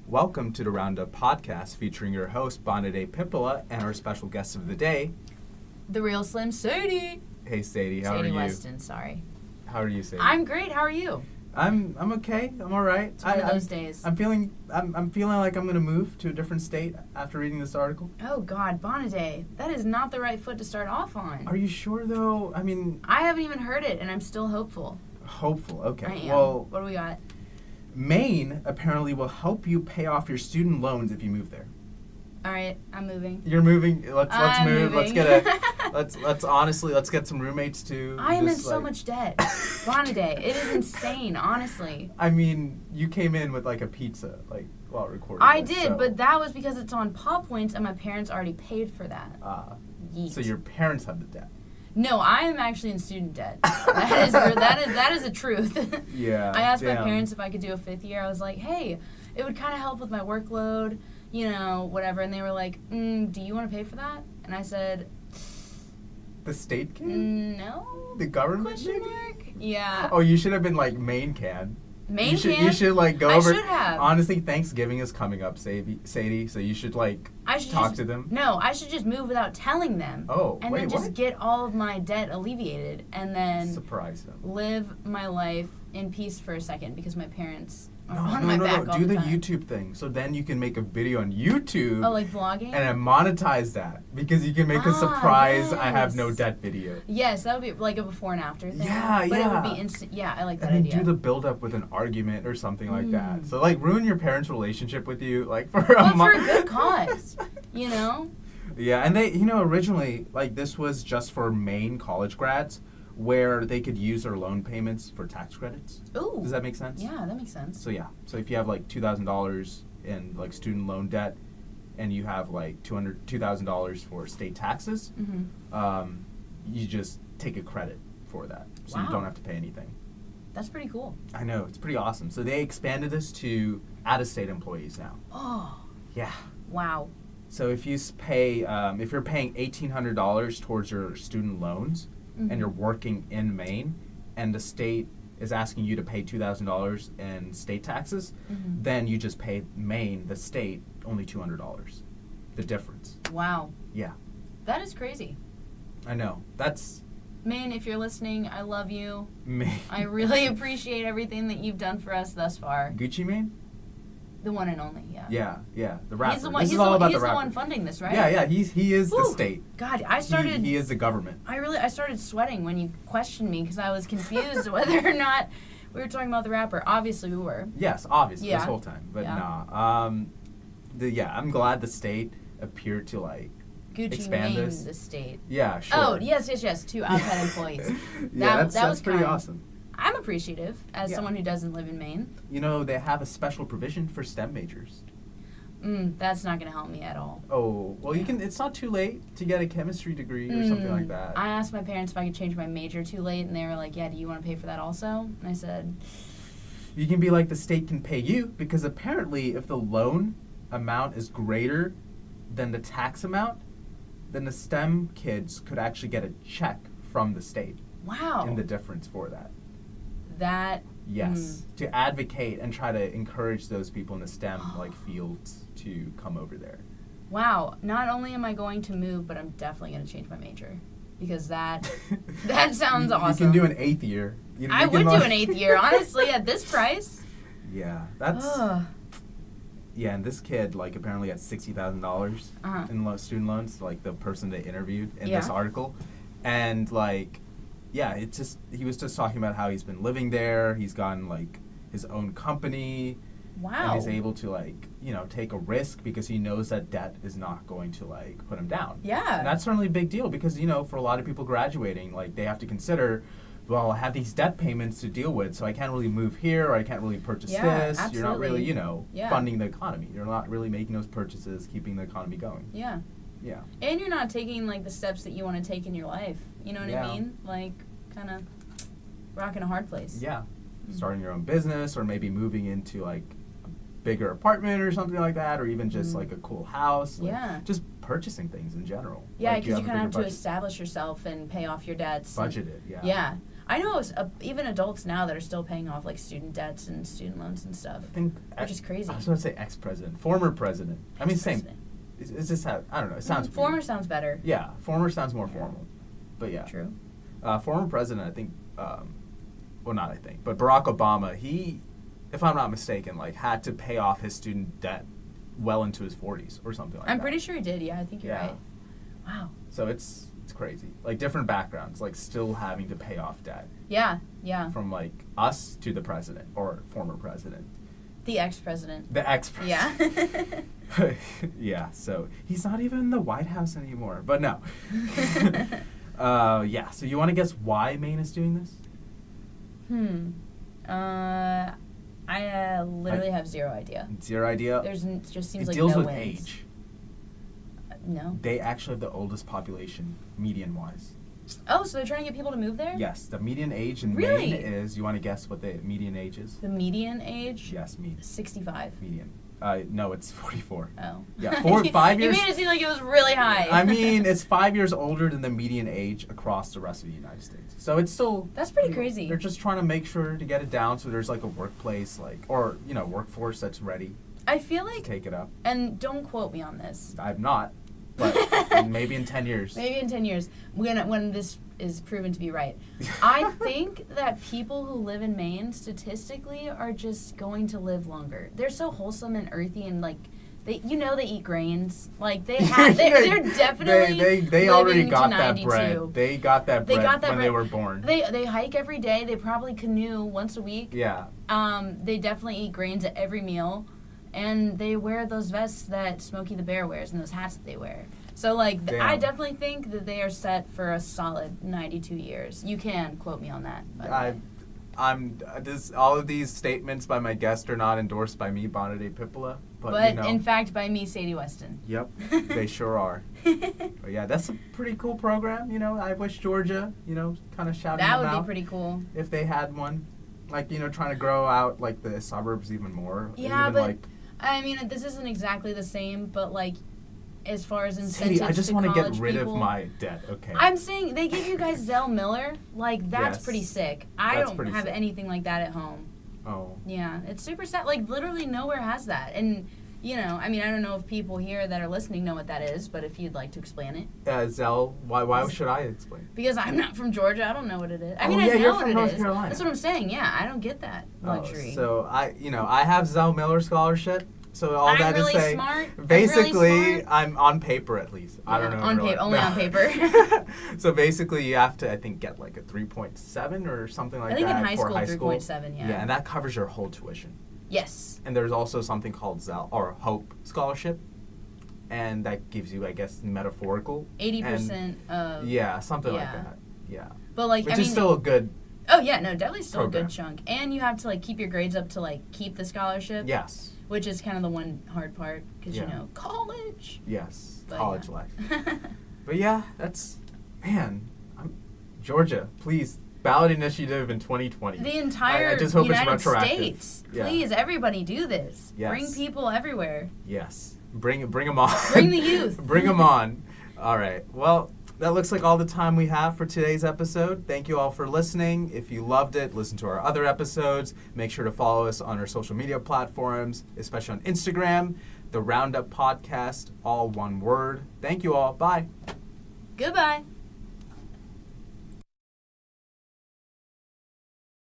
Welcome to the Roundup podcast featuring your host, Bonade Pippola, and our special guest of the day, the real Slim Sadie. Hey Sadie, how are you? Sadie Weston, sorry. How are you, Sadie? I'm great, how are you? I'm okay. I'm all right. It's one of those days. I'm feeling like I'm gonna move to a different state after reading this article. Oh God, Bonade, that is not the right foot to start off on. Are you sure though? I mean, I haven't even heard it, and I'm still hopeful. Hopeful, okay. I am. Well, what do we got? Maine apparently will help you pay off your student loans if you move there. All right, I'm moving. You're moving. Let's move. Moving. Let's get some roommates too. I am in so much debt, Bonade. It is insane, honestly. I mean, you came in with like a pizza, like while recording. I did, but that was because it's on Paw Points, and my parents already paid for that. Yeet. So your parents have the debt. No, I am actually in student debt. That is a truth. Yeah. I asked my parents if I could do a fifth year. I was like, hey, it would kind of help with my workload, you know, whatever. And they were like, do you want to pay for that? And I said, the state can? No. The government? Question mark? Yeah. Oh, you should have been like Maine can. Maine can? can? You should like go over. I should have. Honestly, Thanksgiving is coming up, Sadie. So you should like talk to them. No, I should just move without telling them. Oh, and then just get all of my debt alleviated, and then surprise them. Live my life in peace for a second because my parents are on No, my back all do the the time. YouTube thing. So then you can make a video on YouTube. Oh, like vlogging? And then monetize that because you can make a surprise I have no debt video. Yes, that would be like a before and after thing. Yeah, but yeah. It would be instant. Yeah, I like that and then idea. do the build up with an argument or something like that. So like ruin your parents' relationship with you like for a month. But for a good cause, you know? Yeah, and they, originally like this was just for Maine college grads, where they could use their loan payments for tax credits. Ooh. Does that make sense? Yeah, that makes sense. So yeah, so if you have like $2,000 in like student loan debt, and you have like $2,000 for state taxes, you just take a credit for that, so you don't have to pay anything. That's pretty cool. I know, it's pretty awesome. So they expanded this to out-of-state employees now. Oh. Yeah. Wow. So if you pay, if you're paying $1,800 towards your student loans, and you're working in Maine, and the state is asking you to pay $2,000 in state taxes, then you just pay Maine, the state, only $200. The difference. Wow. Yeah. That is crazy. I know. That's... Maine, if you're listening, I love you. Maine. I really appreciate everything that you've done for us thus far. Gucci Maine? The one and only, yeah. Yeah. The rapper. He's the one, this is all about the rapper. He's the one funding this, right? Yeah. He is the state. God, I started... He is the government. I started sweating when you questioned me because I was confused whether or not we were talking about the rapper. Obviously, we were. Yes, obviously, Yeah. this whole time. But Yeah. nah. I'm glad the state appeared to, like, Gucci expand Maine, this. the state. Yeah, sure. Oh, yes, to outside employees. Yeah, that was pretty kind. awesome. I'm appreciative as someone who doesn't live in Maine. You know, they have a special provision for STEM majors. That's not going to help me at all. Oh, well, you can. It's not too late to get a chemistry degree or something like that. I asked my parents if I could change my major too late, and they were like, yeah, do you want to pay for that also? And I said... You can be like, the state can pay you, because apparently if the loan amount is greater than the tax amount, then the STEM kids could actually get a check from the state. Wow. In the difference for that. That... Yes, to advocate and try to encourage those people in the STEM fields to come over there. Wow, not only am I going to move, but I'm definitely going to change my major because that sounds awesome. You can do an 8th year. I would do an 8th year, honestly, at this price. Yeah, that's... Yeah, and this kid, like, apparently had $60,000 in student loans, like the person they interviewed in this article. And, like... Yeah, it's just, he was just talking about how he's been living there. He's gotten, like, his own company. Wow. And he's able to, like, take a risk because he knows that debt is not going to, like, put him down. Yeah. And that's certainly a big deal because, for a lot of people graduating, like, they have to consider, well, I have these debt payments to deal with, so I can't really move here or I can't really purchase this. Absolutely. You're not really, funding the economy. You're not really making those purchases, keeping the economy going. Yeah. Yeah. And you're not taking, like, the steps that you want to take in your life. You know what I mean? Like, kind of rocking a hard place. Yeah. Starting your own business or maybe moving into, like, a bigger apartment or something like that, or even just, like, a cool house. Like, just purchasing things in general. Yeah, like, because you kind of have to establish yourself and pay off your debts. Budget it, yeah. Yeah. I know even adults now that are still paying off like student debts and student loans and stuff. I think which is crazy. I was going to say ex-president, former president. I mean, same. It's just I don't know. It sounds former weird. sounds better. Yeah, former sounds more formal. But yeah. True. Former president, I think. Well, not I think, but Barack Obama. He, if I'm not mistaken, like had to pay off his student debt well into his 40s or something like that. I'm pretty sure he did. Yeah, I think you're right. Wow. So it's crazy. Like different backgrounds, like still having to pay off debt. Yeah, yeah. From like us to the president or former president. The ex-president. The ex-president. Yeah. Yeah, so he's not even in the White House anymore. But no. Yeah, so you want to guess why Maine is doing this? I literally have zero idea. Zero idea? It just seems like no ways. It deals with ways. age. No. They actually have the oldest population, median-wise. Oh, so they're trying to get people to move there? Yes, the median age in Really? Maine is, you want to guess what the median age is? The median age? Yes, median. 65. Median. No, it's 44. Oh. Yeah, 5 years. You made it seem like it was really high. I mean, it's 5 years older than the median age across the rest of the United States. So it's still... That's pretty crazy. They're just trying to make sure to get it down so there's like a workplace, or, workforce that's ready I feel to like, take it up. and don't quote me on this. I'm not, but maybe in 10 years. Maybe in 10 years, when this is proven to be right. I think that people who live in Maine statistically are just going to live longer. They're so wholesome and earthy and like they eat grains. Like they're definitely they already living got to that 92. bread. They got that bread when they were born. They hike every day. They probably canoe once a week. Yeah. They definitely eat grains at every meal, and they wear those vests that Smokey the Bear wears and those hats that they wear. So, like, I definitely think that they are set for a solid 92 years. You can quote me on that. All of these statements by my guest are not endorsed by me, Bonade Pippola. But in fact, by me, Sadie Weston. Yep, they sure are. But yeah, that's a pretty cool program. I wish Georgia, kind of shouting that them would out be pretty cool. if they had one. Like, trying to grow out, like, the suburbs even more. Yeah, even, but, like, I mean, this isn't exactly the same, but, like, as far as incentives Sadie, I just want to get rid of my debt, okay? I'm saying they give you guys Zell Miller. Like, that's Yes. pretty sick. I That's don't pretty have sick. anything like that at home. Oh. Yeah, it's super sad. Like, literally nowhere has that. And, I mean, I don't know if people here that are listening know what that is, but if you'd like to explain it. Zell, why should I explain? Because I'm not from Georgia, I don't know what it is. I Oh, mean, yeah, I know you're what from it North is. Carolina. That's what I'm saying. Yeah, I don't get that luxury. So I have Zell Miller scholarship. So all I'm that really to say, smart. I'm basically, really smart. I'm on paper at least. I don't know. On really. paper, only on paper. So basically, you have to, I think, get like a 3.7 or something like that. I think in high for school, 3.7, yeah. Yeah, and that covers your whole tuition. Yes. And there's also something called Zell or Hope Scholarship, and that gives you, I guess, metaphorical 80% of. Yeah, something like yeah. that. Yeah. But like, Which I mean, is still a good. Oh yeah, no, definitely still program. a good chunk. And you have to like keep your grades up to like keep the scholarship. Yes. Which is kind of the one hard part because Yeah. college. Yes. But, College yeah. life. But yeah, Georgia, please, ballot initiative in 2020. The entire I just hope it's United retroactive. States. Yeah. Please, everybody do this. Yes. Bring people everywhere. Yes. Bring them on. Bring the youth. Bring them on. All right. Well, that looks like all the time we have for today's episode. Thank you all for listening. If you loved it, listen to our other episodes. Make sure to follow us on our social media platforms, especially on Instagram, the Roundup Podcast, all one word. Thank you all. Bye. Goodbye.